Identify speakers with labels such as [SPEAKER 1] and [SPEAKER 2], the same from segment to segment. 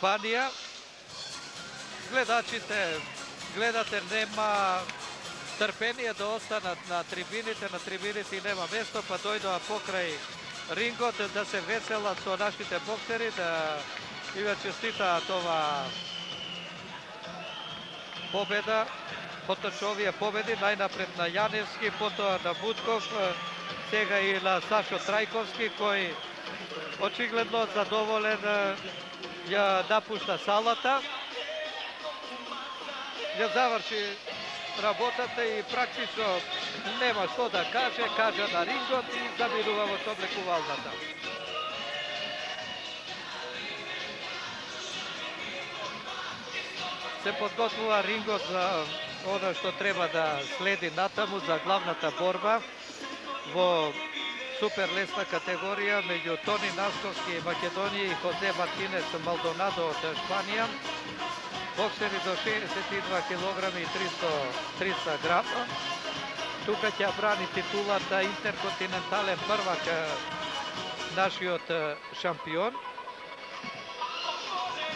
[SPEAKER 1] Шпанија. Гледате, нема трпение да останат на трибините и нема место, па дојдоа покрај рингот да се веселат со нашите боксери, да има честитаат ова победа, поточно овие победи, најнапред на Јаневски, потоа на Бутков, сега и на Сашо Трајковски, кој очигледно задоволен ја напушта салата, ја заврши работата и практично нема што да кажа на рингот и заминува во соблекувалната. Се подготвува рингот за она што треба да следи натаму, за главната борба во суперлесна категорија меѓу Тони Насковски и Македонија и Хозе Мартинес Малдонадо од Шпанија. Боксери до 62 кг и 300 грама. Тука ќе брани титулата интерконтинентален првак нашиот шампион.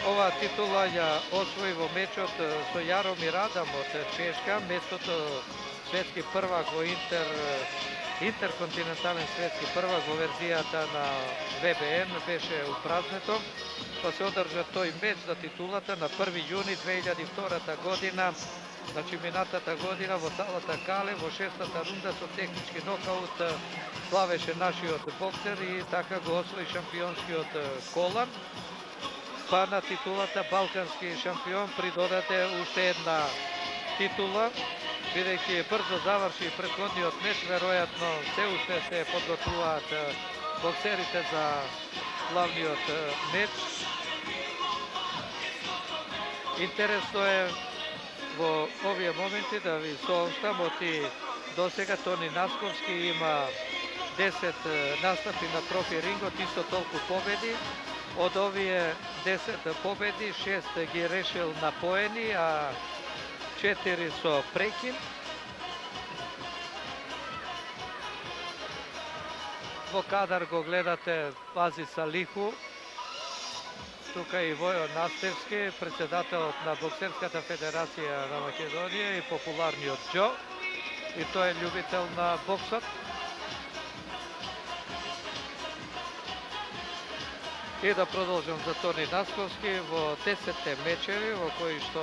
[SPEAKER 1] Ова титула ја освои во мечот со Јаромир Адам од Чешка, местото светски првак во интерконтинентален светски првак во верзијата на ВБН беше упразнето, па се одржа тој меч за титулата на 1 јуни 2002 година, значи минатата година во салата Кале во 6-та рунда со технички нокаут славеше нашиот боксер и така го освои шампионскиот колан. Па на титулата балкански шампион придодаде уште една титула, бидејќи брзо заврши претходниот меч, веројатно се уште се подготвуваат боксерите за главниот меч. Интересно е во овие моменти да ви сообштам оти досега Тони Насковски има 10 настапи на профи рингот, исто толку победи. Од овие 10 победи, 6 ги решил на поени, а 4 со прекин. Во кадар го гледате Пази Салиху, тука и Војо Настевски, председателот на Боксерската федерација на Македонија и популарниот Џо, и тој е љубител на боксот. И да продолжам за Тони Насковски, во 10 мечеви во кои што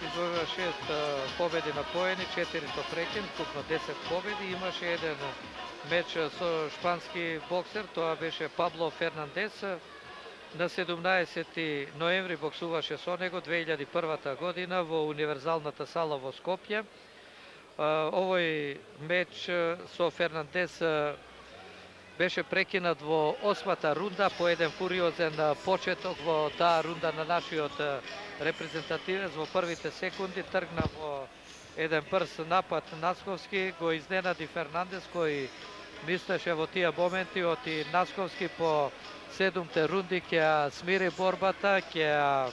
[SPEAKER 1] извојува 6 победи на поени, 4 со прекин, вкупно 10 победи, имаше еден меч со шпански боксер, тоа беше Пабло Фернандес. На 17 ноември боксуваше со него 2001 година во универзалната сала во Скопје. Овој меч со Фернандес беше прекинат во 8-та рунда по еден фуриозен почеток во таа рунда на нашиот репрезентативец. Во првите секунди тргна во еден брз напад Насковски, го изненади Фернандес кој мислеше во тие моменти оти Насковски по 7-те рунди ќе ја смири борбата, ќе ја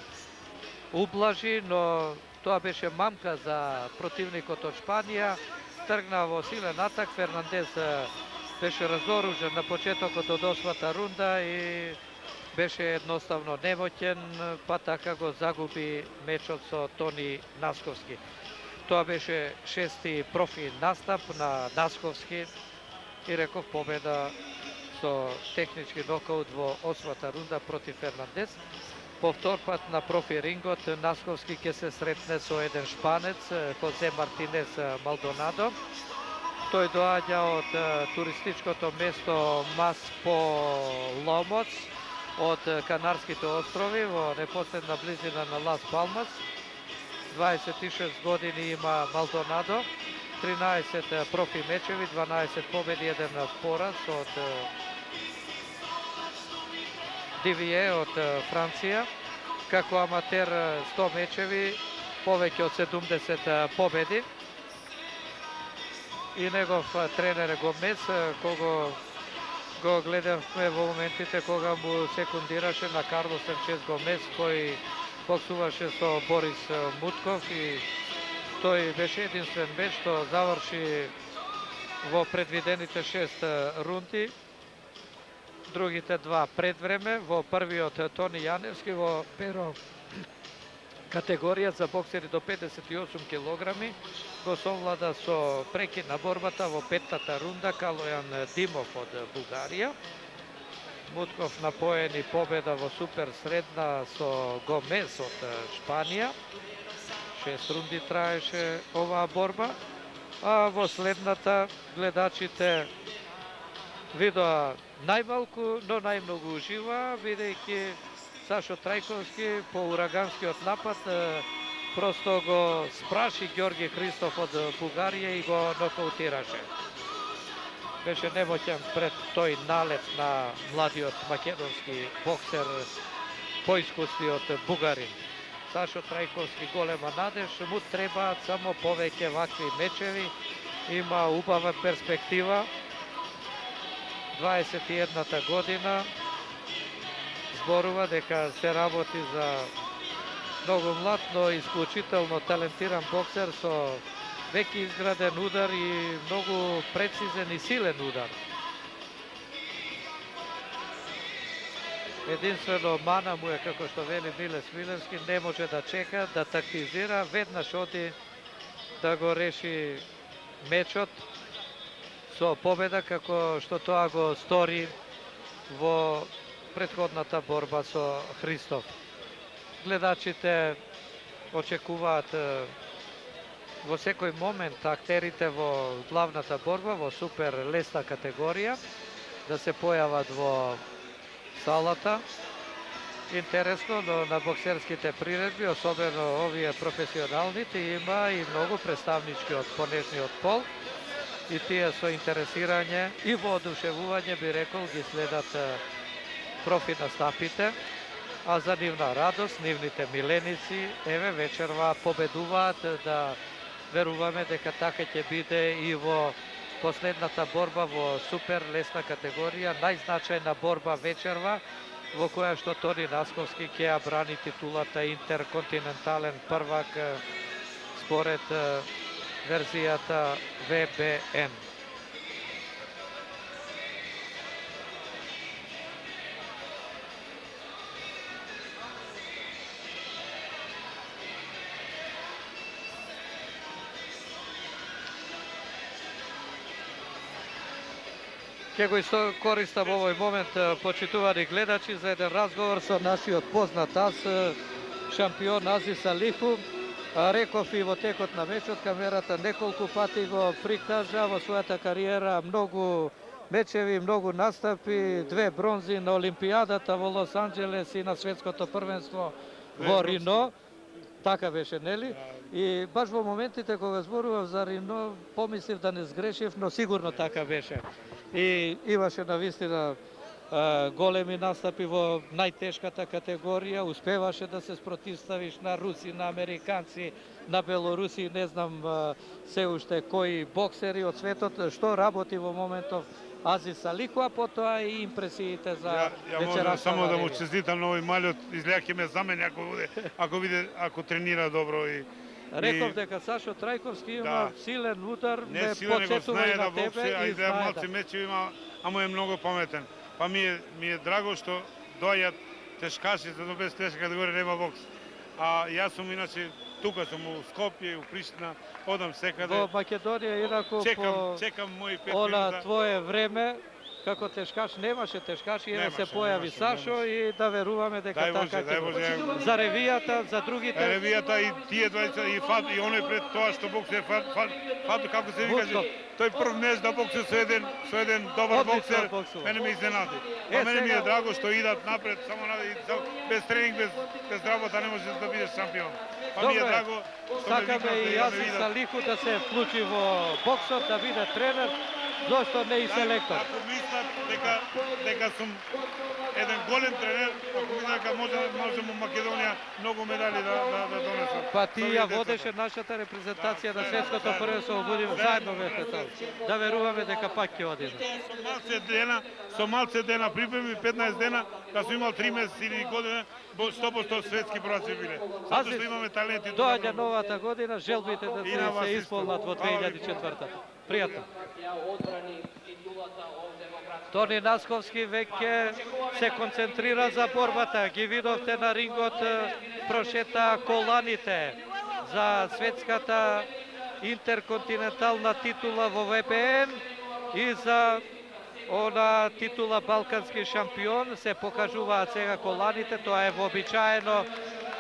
[SPEAKER 1] ублажи, но тоа беше мамка за противникот од Шпанија. Тргна во силен атак, Фернандес беше разоружен на почетокот од 8-та рунда и беше едноставно немоќен, па така го загуби мечот со Тони Насковски. Тоа беше 6-ти профи настап на Насковски и реков победа со технички нокаут во 8-та рунда против Фернандес. Повтор пат на профи рингот Насковски ќе се сретне со еден шпанец, Хозе Мартинес Малдонадо. Тој доаѓа од туристичкото место Масполомоц од Канарските острови во непосредна близина на Лас Палмас. 26 години има Малдонадо, 13 профи мечеви, 12 победи, 1 пораз од Дивие од Франција. Како аматер 100 мечеви, повеќе од 70 победи. И негов тренер е Гомес, кого го гледавме во моментите кога му секундираше на Карлос Санчес Гомес, кој боксуваше со Борис Мутков и тој беше единствен меч што заврши во предвидените 6 рунди. другите два предвреме. Во првиот Тони Јаневски во перо категорија за боксери до 58 килограми го совлада со прекин на борбата во петтата рунда Калојан Димов од Бугарија. Мутков на поени победа во супер средна со Гомес од Шпанија. 6 рунди траеше оваа борба, а во следната гледачите видоа најмалку, но најмногу ужива, бидејќи Сашо Трајковски по ураганскиот напад просто го спраши Ѓорги Христов од Бугарија и го нокаутираше. Беше немоќен пред тој налет на младиот македонски боксер, поискуствиот бугарин. Сашо Трајковски голема надеж, му требаат само повеќе вакви мечеви, има убава перспектива. 21-та година, зборува дека се работи за многу млад, но исклучително талентиран боксер со веќе изграден удар и многу прецизен и силен удар. Единствено мана му е, како што вели Миле Смилевски, не може да чека, да тактизира, веднаш оди да го реши мечот со победа, како што тоа го стори во претходната борба со Христов. Гледачите очекуваат во секој момент актерите во главната борба, во супер лесна категорија, да се појават во салата. Интересно, но на боксерските приредби, особено овие професионалните, има и многу представнички од понешниот пол, и тие со интересирање и воодушевување, би рекол, ги следат профи настапите, а за нивна радост, нивните миленици, еве вечерва победуваат, да веруваме дека така ќе биде и во последната борба во супер лесна категорија, најзначајна борба вечерва, во која што Тони Насковски ќе ја брани титулата интерконтинентален првак според верзијата ВБН. Ќе го користам овој момент, почитувани гледачи, за еден разговор со нашиот познат ас, шампион Азис Алиху. Реков и во текот на мечот, камерата неколку пати го прикажа во својата кариера многу мечеви, многу настапи, 2 бронзи на Олимпијадата во Лос Анџелес и на светското првенство во Рино. Така беше, нели? И баш во моментите кога зборував за Рино, помислив да не сгрешив, но сигурно така беше. И имаше навистина големи настапи во најтешката категорија, успеваше да се спротивставиш на руси, на американци, на белоруси, не знам се уште кои боксери од светот, што работи во моментов Азис Алиху, а потоа и импресиите за вечерашната.
[SPEAKER 2] Можам само да му честитам на овој малиот, изгледа ќе ме замени ако тренира добро и
[SPEAKER 1] реков дека Сашо Трајковски има силен удар,
[SPEAKER 2] ме
[SPEAKER 1] потсетува и на тебе и знае
[SPEAKER 2] малци мечеви има, ама е многу паметен. Па ми е драго што доаѓаат тешкаши, за без тешка категорија нема бокс. А јас сум иначе тука сум у Скопје, у Приштина, одам секаде.
[SPEAKER 1] Во Македонија инаку
[SPEAKER 2] чекам мои 5
[SPEAKER 1] она
[SPEAKER 2] минута.
[SPEAKER 1] твое време како тешкаш немаше тешкаш, и се појави Сашо и да веруваме дека така ќе. За ревијата, за другите.
[SPEAKER 2] Ревијата и тие 20 и Фат и оној пред тоа што боксер Фат како се вика, тој прв меч да боксер со еден добар боксер, мене ме изненади. А мене ми е драго што идат напред, само без тренинг, без работа не можеш да бидеш шампион. Па ми е драго што
[SPEAKER 1] сакаме и Азис Алиху да се вклучи во боксот, да биде тренер. Зошто не и селектор?
[SPEAKER 2] Ако мислат дека сум еден голем тренер, ако мислат дека можем у Македонија многу медали да донесат.
[SPEAKER 1] Па ти ја водеше нашата репрезентација на светското првенство во Будимир, заедно беше тоа. Да веруваме дека пак ќе одиме.
[SPEAKER 2] Со малце дена припреми, 15 дена, да сум имал 3 месеци или година, 100% светски прваци биле. Затоа што имаме таленти.
[SPEAKER 1] Доаѓа новата година, желбите да се исполнат во 2004. Пријатно. Тони Насковски веќе се концентрира за борбата. Ги видовте на рингот, прошета коланите за светската интерконтинентална титула во ВПН и за она титула балкански шампион. Се покажуваат сега коланите, тоа е вообичаено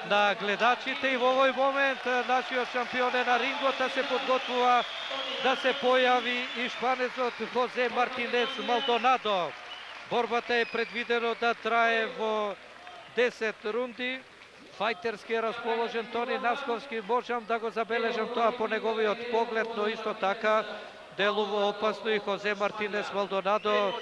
[SPEAKER 1] на гледачите и во овој момент нашиот шампион е на рингот, а се подготвува да се појави и шпанецот Хозе Мартинес Малдонадо. Борбата е предвидено да трае во 10 рунди. Фајтерски е расположен Тони Насковски, можам да го забележам тоа по неговиот поглед, но исто така делува опасно и Хозе Мартинес Малдонадо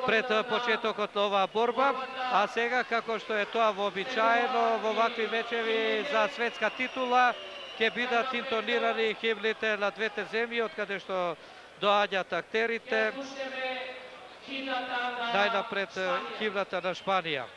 [SPEAKER 1] пред почетокот на оваа борба. А сега, како што е тоа вообичаено во вакви мечеви за светска титула, ќе бидат интонирани химните на двете земји, од каде што доаѓаат актерите. Најнапред химната на Шпанија.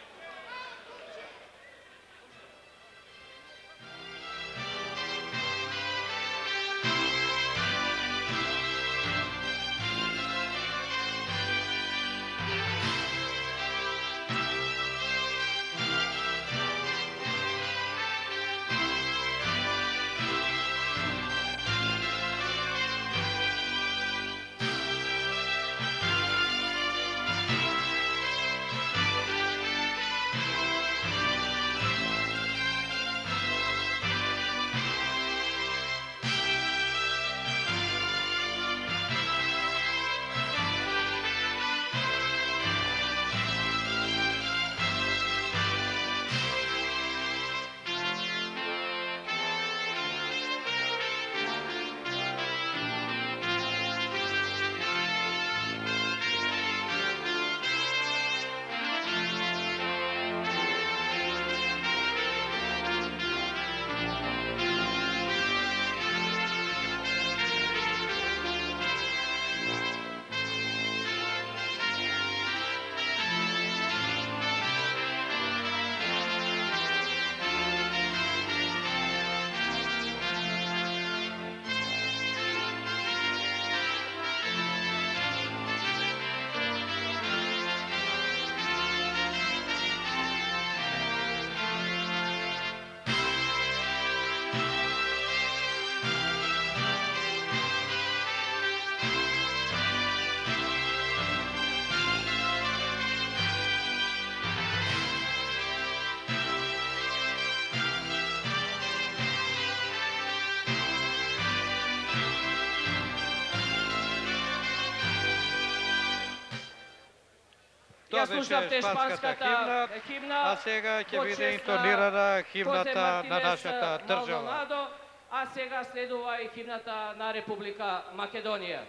[SPEAKER 1] Тоа беше шпанската химна, а сега ќе биде интонирана химната на нашата држава.
[SPEAKER 3] А сега следува и химната на Република Македонија.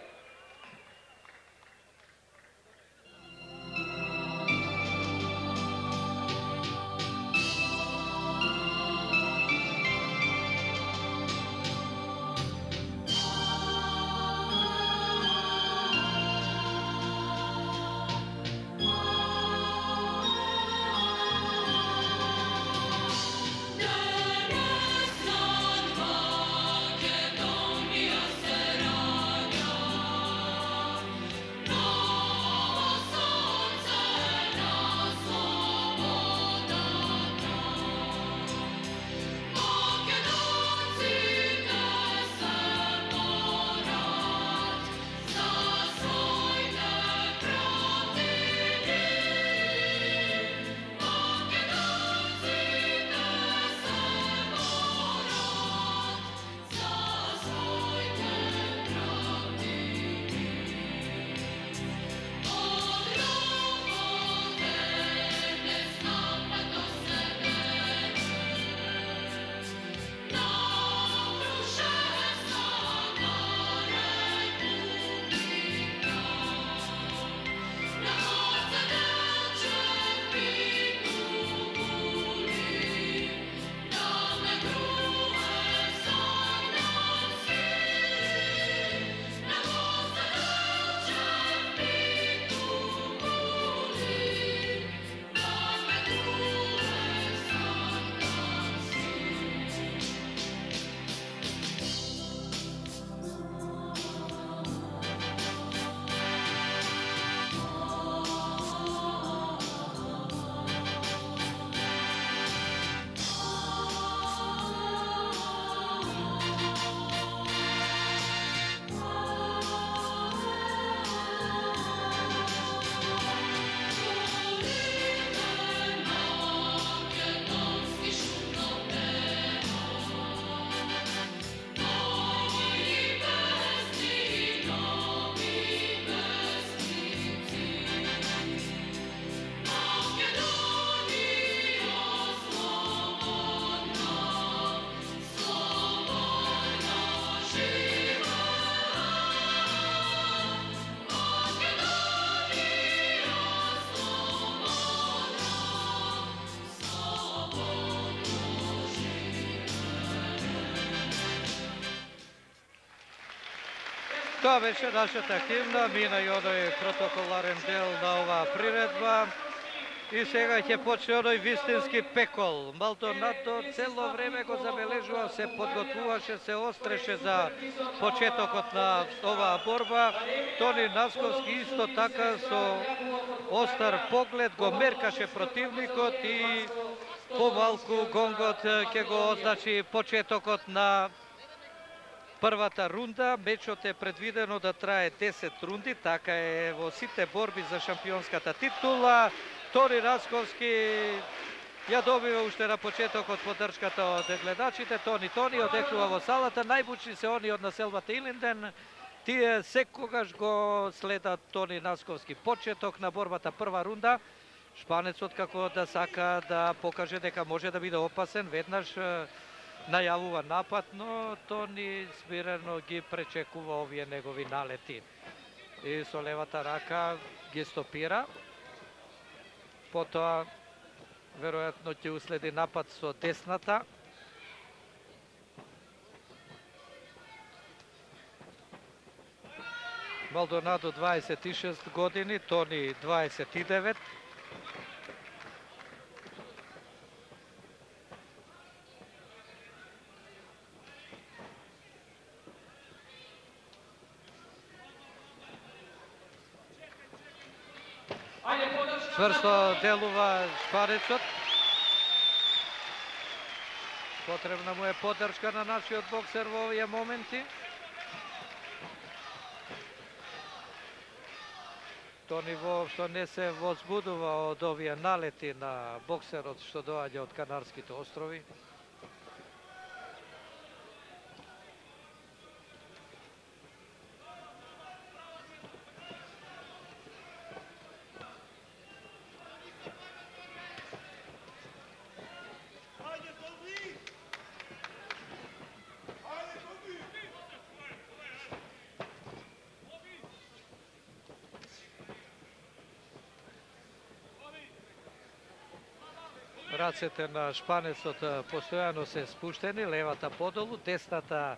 [SPEAKER 4] Makedonia, Serania.
[SPEAKER 1] Тоа беше нашата химна, мина и оној протоколарен дел на оваа приредба. И сега ќе почне оној вистински пекол. Малдонадо цело време го забележува, се подготвуваше, се остреше за почетокот на оваа борба. Тони Насковски исто така со остар поглед го меркаше противникот и помалку гонгот ќе го означи почетокот на првата рунда. Мечот е предвидено да трае 10 рунди, така е во сите борби за шампионската титула. Тони Насковски ја добива уште на почетокот поддршката од гледачите. Тони одекнува во салата. Најбучни се они од населбата Илинден. Тие секогаш го следат Тони Насковски. Почеток на борбата прва рунда. Шпанецот како да сака да покаже дека може да биде опасен. Веднаш најавува напад, но Тони смирено ги пречекува овие негови налети. И со левата рака ги стопира. Потоа, веројатно ќе уследи напад со десната. Малдонадо 26 години, Тони 29. Чврсто делува Шпанецот. Потребна му е поддршка на нашиот боксер во овие моменти. Тони воопшто не се возбудува од овие налети на боксерот што доаѓа од Канарските острови. Рацете на Шпанецот постојано се спуштени, левата подолу, десната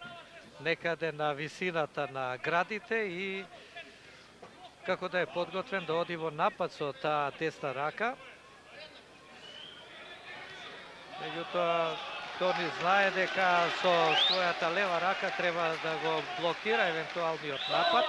[SPEAKER 1] некаде на висината на градите и како да е подготвен да оди во напад со таа десна рака. Меѓутоа, Тони знае дека со својата лева рака треба да го блокира евентуалниот напад.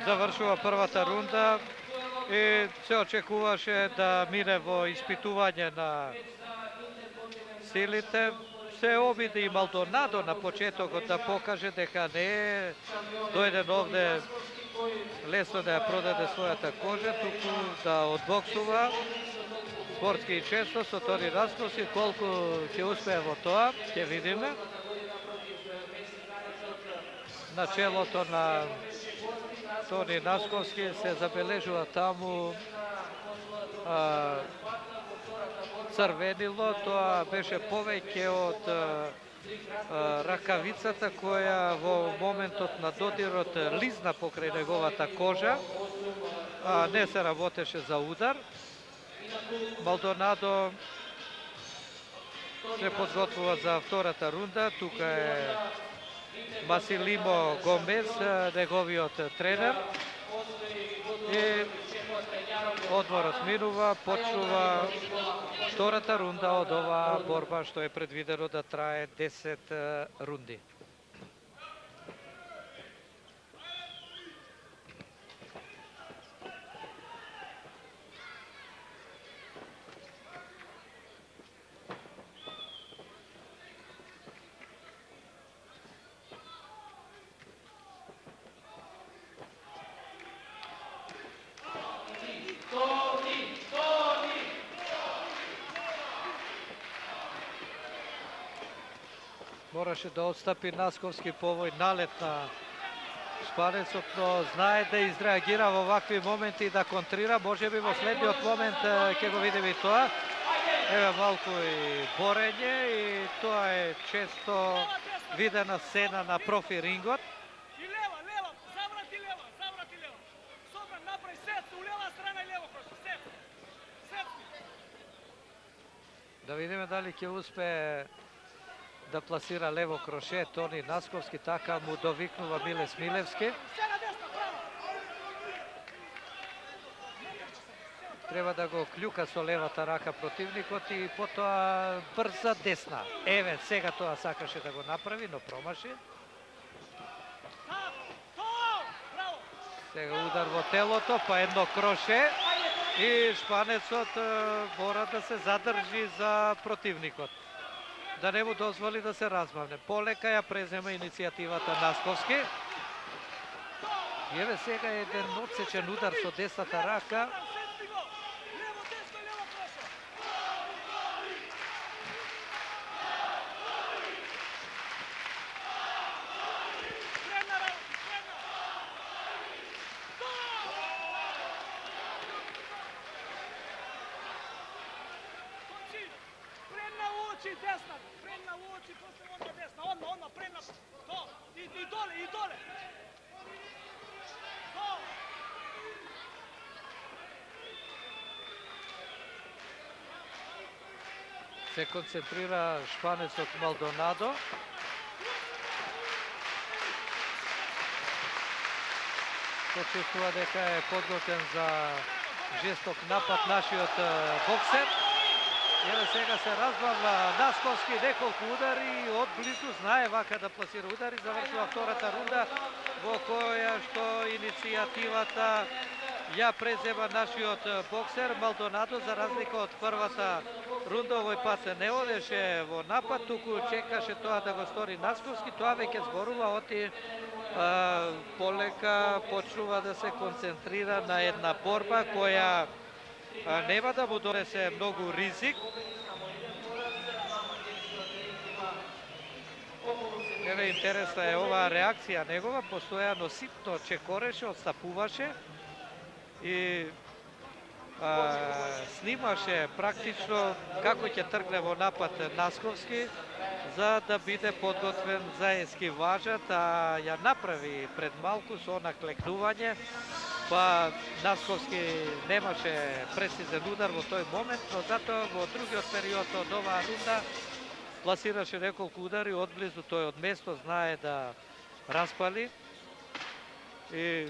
[SPEAKER 1] Завршува првата рунда и се очекуваше да мине во испитување на силите. Се обиди и Малдонадо на почетокот да покаже дека не е дојден овде лесно да ја продаде својата кожа, туку да одбоксува спортски и често со Тони Насковски. Колку ќе успее во тоа, ќе видиме. Начелото на Тони Насковски се забележува таму црвенило, тоа беше повеќе од ракавицата која во моментот на додирот лизна покрај неговата кожа. Не се работеше за удар. Малдонадо се подготвува за втората рунда. Тука е Масилимо Гомес, неговиот тренер. И одморот минува, почнува втората рунда од оваа борба што е предвидено да трае 10 рунди. Мораше да отстапи Насковски по овој налет на Шпанецот, но знае да изреагира во вакви моменти и да контрира. Може би во следниот момент ќе го видиме и тоа. Еве малку и борење и тоа е често видена сцена на профи рингот. Да видиме дали ќе успее да пласира лево кроше Тони Насковски, така му довикнува Миле Смилевски. Треба да го клюка со левата рака противникот и потоа брза десна. Еве, сега тоа сакаше да го направи, но промаши. Сега удар во телото, па едно кроше и шпанецот мора да се задржи за противникот. Да не му дозволи да се размавне. Полека ја презема иницијативата Насковски. И еве сега еден одсечен удар со десната рака.
[SPEAKER 4] Desna, predna u oči, posle onda desna, odmah, predna, to, i dole. To.
[SPEAKER 1] Се концентрира шпанецот Малдонадо. Почувствува дека е подготвен за жесток напад нашиот боксер. Еве сега се разбавва Насковски, неколку удари, од близу знае вака да пласира удари, завршува втората рунда во која што иницијативата ја презема нашиот боксер Малдонадо, за разлика од првата рунда, овој пат не одеше во напад, туку чекаше тоа да го стори Насковски, тоа веќе зборува оти полека почнува да се концентрира на една борба која нема да му донесе многу ризик. Еве интересна е оваа реакција негова, постојано ситно чекореше, отстапуваше и снимаше практично како ќе тргне во напад Насковски за да биде подготвен за ескиважат, а ја направи пред малку со она клекнување. Па Насковски немаше прецизен удар во тој момент, но затоа во другиот период од оваа рунда пласираше неколку удари одблизу, тој од место знае да распали и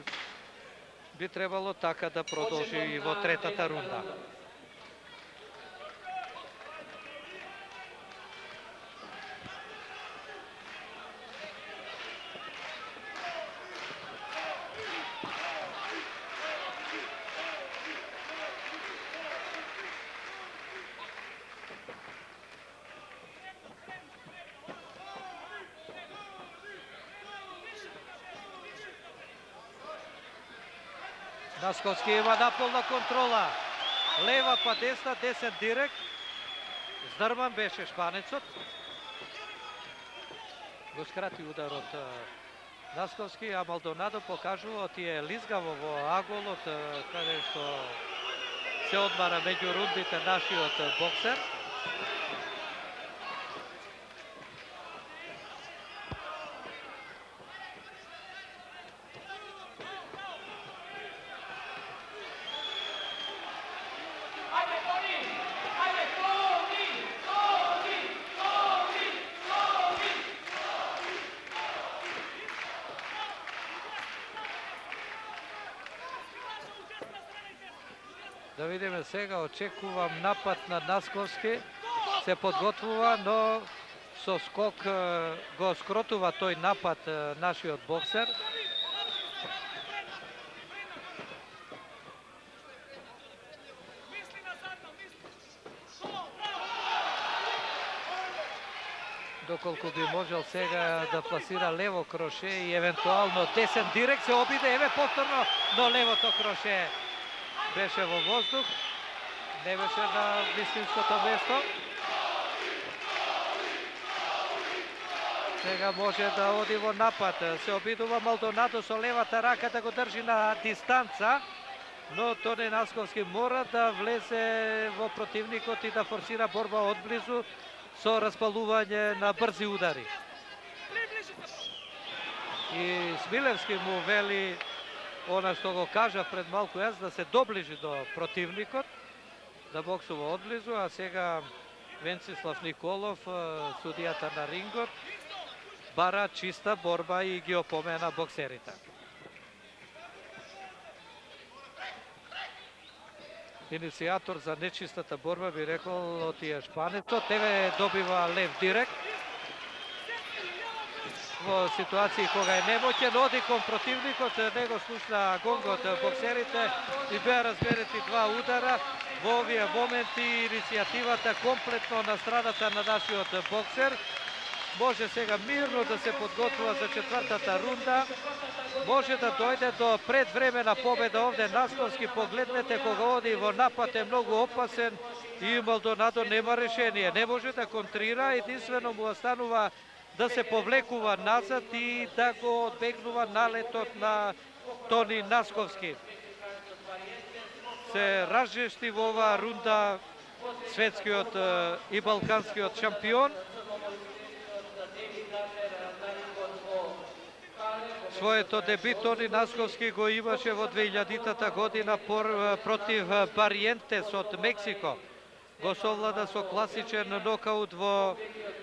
[SPEAKER 1] би требало така да продолжи и во третата рунда. Насковски има наполна контрола. Лева па десна, десен директ. Здрман беше шпанецот. Го скрати ударот Насковски, а Малдонадо покажува тие лизгаво во аголот, каде што се одмара меѓу рундите нашиот боксер. Да видиме сега, очекувам напад на Насковски, се подготвува, но со скок го скротува тој напад нашиот боксер. Доколку би можел сега да пласира лево кроше и евентуално десен директ, се обиде, еве повторно, но левото кроше беше во воздух, не беше на вистинското место. Сега може да оди во напад, се обидува Малдонадо со левата рака да го држи на дистанца, но Тони Насковски мора да влезе во противникот и да форсира борба одблизу со распалување на брзи удари. И Смилевски му вели она што го кажа пред малку јас, да се доближи до противникот, да боксува одблизу, а сега Венцислав Николов, судијата на рингот, бара чиста борба и ги опомена боксерите. Иницијатор за нечистата борба би рекол Отија Шпанецот, еве добива лев директ. Во ситуација кога е немоќен, оди кон противникот, него слушна гонгот боксерите и беа разменети два удара. Во овие моменти иницијативата комплетно на страната на нашиот боксер. Може сега мирно да се подготвува за четвртата рунда. Може да дојде до предвремена победа овде Насковски. Погледнете кога оди во напад е многу опасен и Малдонадо нема решение. Не може да контрира, единствено му останува да се повлекува назад и да го одбегнува налетот на Тони Насковски. Се разжешти во оваа рунда светскиот и балканскиот шампион. Своето дебют Тони Насковски го имаше во 2000-та година против Бариентес од Мексико. Го совлада со класичен нокаут во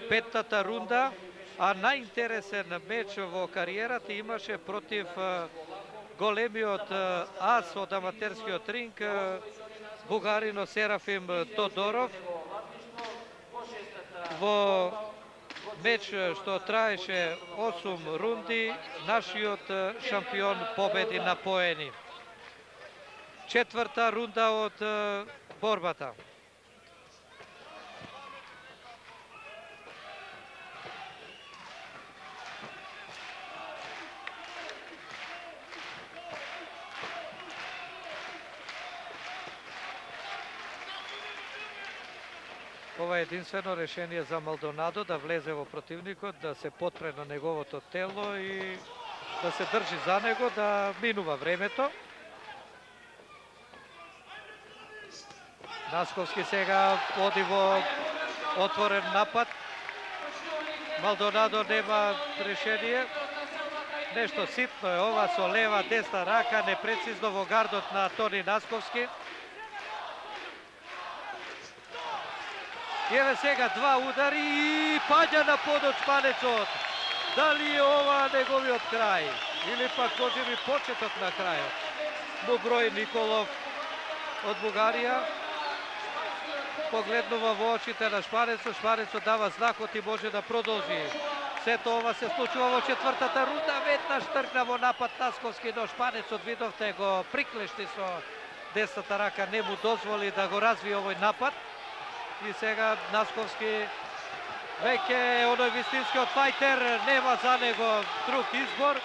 [SPEAKER 1] петтата рунда, а најинтересен меч во кариерата имаше против големиот ас од аматерскиот ринг, бугарино Серафим Тодоров. Во меч што траеше 8 рунди, нашиот шампион победи на поени. Четврта рунда од борбата. Ова е единствено решение за Малдонадо да влезе во противникот, да се потпре на неговото тело и да се држи за него, да минува времето. Насковски сега оди во отворен напад. Малдонадо нема решение. Нешто ситно е ова со лева, десна рака, непрецизно во гардот на Тони Насковски. Еве сега два удари и паѓа на подот Шпанецот. Дали е ова неговиот крај? Или пак можеби почеток на крајот? Му број Николов од Бугарија. Погледнува во очите на Шпанецот. Шпанецот дава знакот и може да продолжи. Сето ова се случува во четвртата рунда. Веднаш тргна во напад Насковски, но Шпанецот, видовте, го приклешти со десната рака, не му дозволи да го развие овој напад. И сега Насковски веќе е оној вистинскиот фајтер, нема за него друг избор.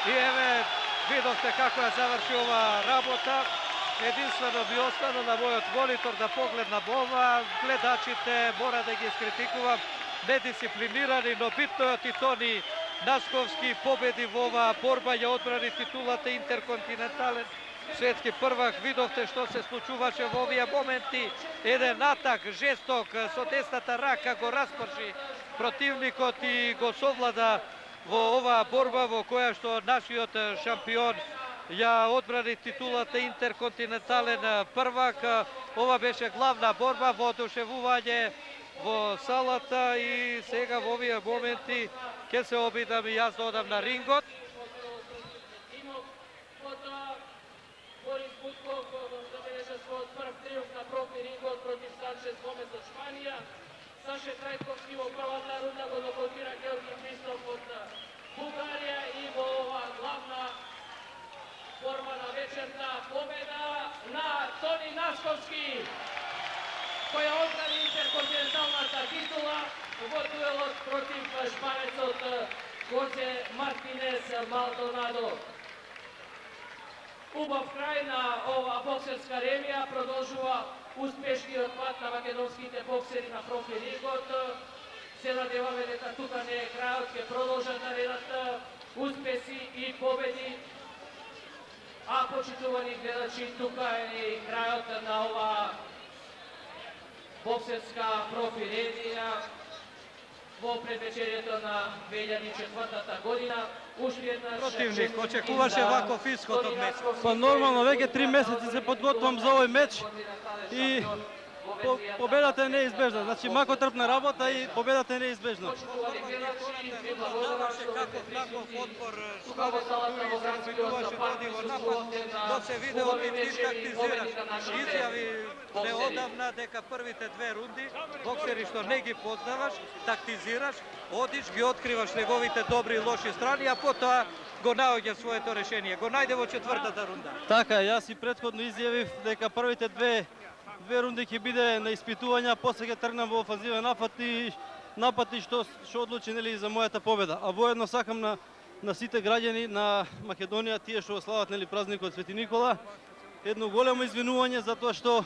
[SPEAKER 1] И еве, видовте како ја заврши ова работа. Единствено би останал на мојот монитор да погледнам ова. Гледачите мора да ги искритикувам, недисциплинирани, но битно е и Тони Насковски победи во оваа борба, ја одбрани титулата интерконтинентален светски првак. Видовте што се случуваше во овие моменти. Еден атак жесток со десната рака го распрши противникот и го совлада во оваа борба во која што нашиот шампион ја одбрани титулата интерконтинентален првак. Ова беше главна борба, воодушевување во салата и сега во овие моменти ќе се обидам и јас да одам на рингот.
[SPEAKER 3] Борис Бутков забележа својот прв триумф на профи рингот против Санчес Гомес од Шпанија. Саше Трајковски во првата рунда го нокаутира Георги Христов од Бугарија и во оваа главна борба на вечерта победа на Тони Насковски, која одбрани интерконтиненталната титула во дуелот против шпанецот Хозе Мартинес Малдонадо. Убав крај на ова боксерска ремија, продолжува успешниот пат на македонските боксери на профи рингот. Се надеваме дека тука не е крајот, ќе продолжат наредат успеси и победи. А почитувани гледачи, тука е и крајот на ова боксерска профи ремија. во предвечерието на 2004 година. Уште еднаш
[SPEAKER 5] Противник очекуваше ваков исход од меч.
[SPEAKER 6] Па нормално, веќе 3 месеци се подготвам за овој меч и победата е неизбежна. Значи макотрпна работа и победата е неизбежна.
[SPEAKER 5] Даваше каков отпор се обидуваше доди во напад, но се видео ти тактизираш. Изјави неодамна дека првите 2 рунди боксери што не ги познаваш, тактизираш, одиш, ги откриваш неговите добри и лоши страни, а потоа го наоѓа своето решение. Го најде во 4-та рунда.
[SPEAKER 6] Така, јас и претходно изјавив дека првите две рунди ќе биде на испитување, а после ќе тргнам во офанзивен напад и што одлучи нели за мојата победа. А воедно сакам на сите граѓани на Македонија, тие што слават нели празникот Свети Никола, едно големо извинување за тоа што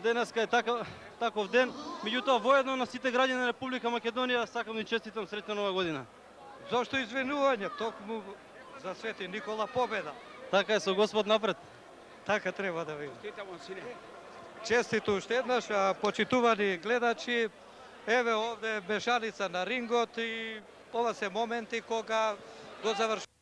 [SPEAKER 6] денеска е таков ден. Меѓутоа воедно на сите граѓани на Република Македонија сакам да честитам среќна нова година.
[SPEAKER 5] Зошто извинување? Токму за Свети Никола победа.
[SPEAKER 6] Така е, со Господ напред.
[SPEAKER 5] Така треба да биде. Честито уште еднаш, почитувани гледачи, еве овде мешаница на рингот и ова се моменти кога го завршуваме